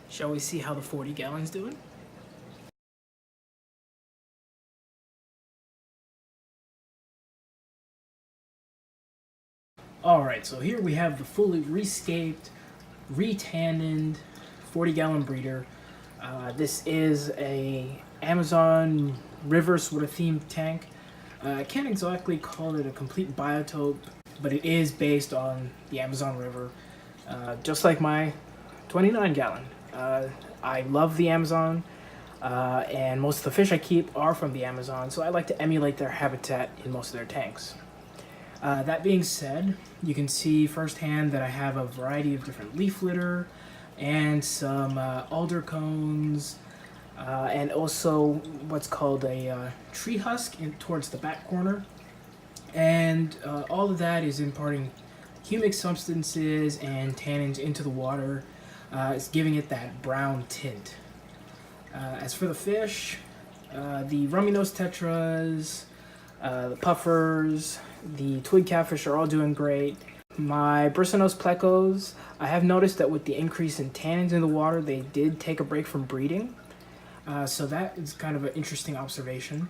Shall we see how the 40 gallon's doing? Alright, so here we have the fully rescaped, re-tanned 40-gallon breeder. This is a Amazon river sort of themed tank. I can't exactly call it a complete biotope, but it is based on the Amazon River, just like my 29-gallon. I love the Amazon, and most of the fish I keep are from the Amazon, so I like to emulate their habitat in most of their tanks. That being said, you can see firsthand that I have a variety of different leaf litter and some alder cones, and also what's called a tree husk towards the back corner. And all of that is imparting humic substances and tannins into the water. It's giving it that brown tint. As for the fish, the rummy nose tetras, the puffers, the twig catfish are all doing great. My bristlenose plecos, I have noticed that with the increase in tannins in the water, they did take a break from breeding. So that is kind of an interesting observation.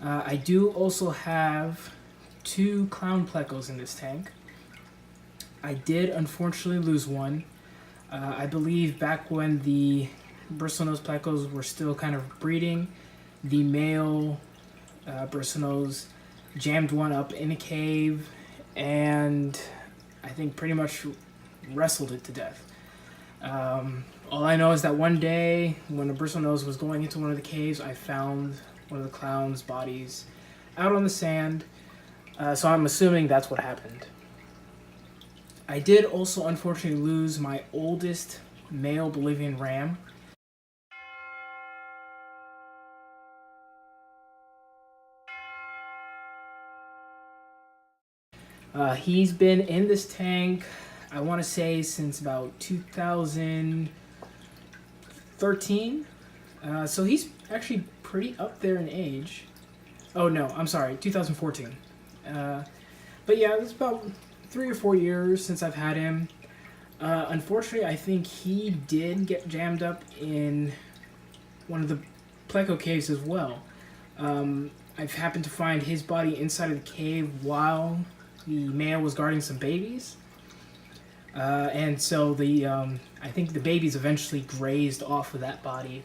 I do also have 2 clown plecos in this tank. I did unfortunately lose one. I believe back when the bristlenose plecos were still kind of breeding, the male bristlenose jammed one up in a cave and I think pretty much wrestled it to death. All I know is that one day when the bristlenose was going into one of the caves, I found one of the clown's bodies out on the sand, so I'm assuming that's what happened. I did also unfortunately lose my oldest male Bolivian ram. He's been in this tank, I want to say, since about 2013. So he's actually pretty up there in age. Oh no, I'm sorry, 2014. But yeah, it's about 3 or 4 years since I've had him. Unfortunately, I think he did get jammed up in one of the pleco caves as well. I've happened to find his body inside of the cave while the male was guarding some babies. And so I think the babies eventually grazed off of that body.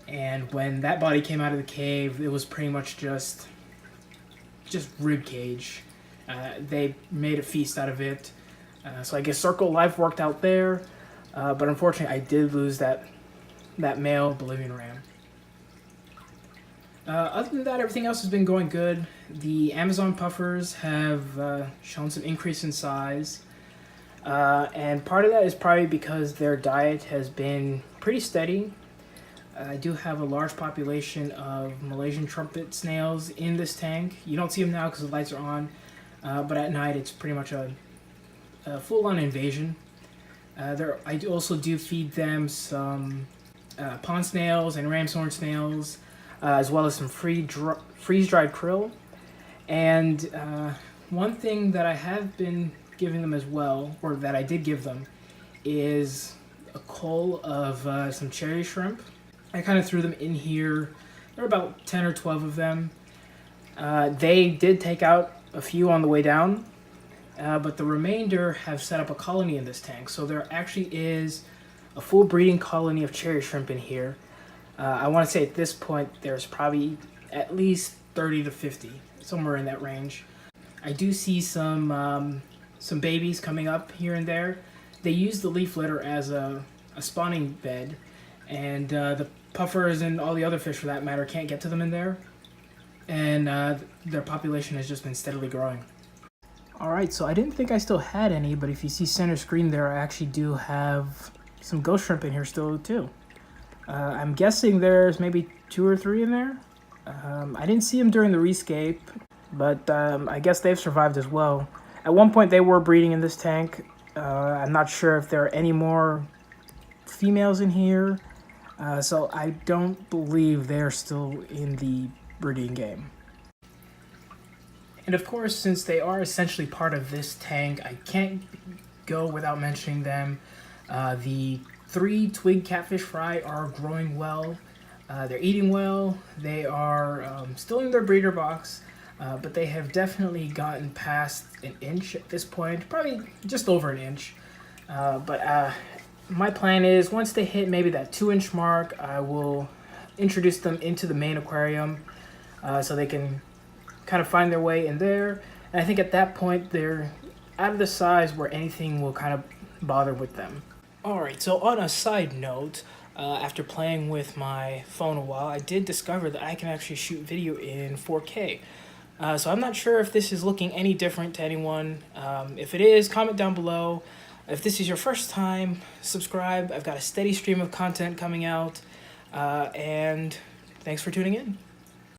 And when that body came out of the cave, it was pretty much just rib cage. They made a feast out of it. So I guess Circle of Life worked out there. But unfortunately, I did lose that male Bolivian ram. Other than that, everything else has been going good. The Amazon puffers have shown some increase in size. And part of that is probably because their diet has been pretty steady. I do have a large population of Malaysian trumpet snails in this tank. You don't see them now because the lights are on, but at night it's pretty much a full-on invasion. I also do feed them some pond snails and ram's horn snails, as well as some freeze-dried krill. And one thing that I have been giving them as well, or that I did give them, is a cull of some cherry shrimp. I kind of threw them in here. There are about 10 or 12 of them. They did take out a few on the way down, but the remainder have set up a colony in this tank. So there actually is a full breeding colony of cherry shrimp in here. I want to say at this point there's probably at least 30 to 50, somewhere in that range. I do see some babies coming up here and there. They use the leaf litter as a spawning bed, and the puffers and all the other fish for that matter can't get to them in there, and their population has just been steadily growing. Alright, so I didn't think I still had any, but if you see center screen there, I actually do have some ghost shrimp in here still too. I'm guessing there's maybe 2 or 3 in there. I didn't see them during the rescape, but I guess they've survived as well. At one point they were breeding in this tank. I'm not sure if there are any more females in here, so I don't believe they're still in the breeding game. And of course, since they are essentially part of this tank, I can't go without mentioning them. The 3 twig catfish fry are growing well. They're eating well. They are still in their breeder box, but they have definitely gotten past an inch at this point, probably just over an inch. My plan is once they hit maybe that 2-inch mark, I will introduce them into the main aquarium so they can kind of find their way in there. And I think at that point they're out of the size where anything will kind of bother with them. Alright, so on a side note, after playing with my phone a while, I did discover that I can actually shoot video in 4K. So I'm not sure if this is looking any different to anyone. If it is, comment down below. If this is your first time, subscribe. I've got a steady stream of content coming out. And thanks for tuning in.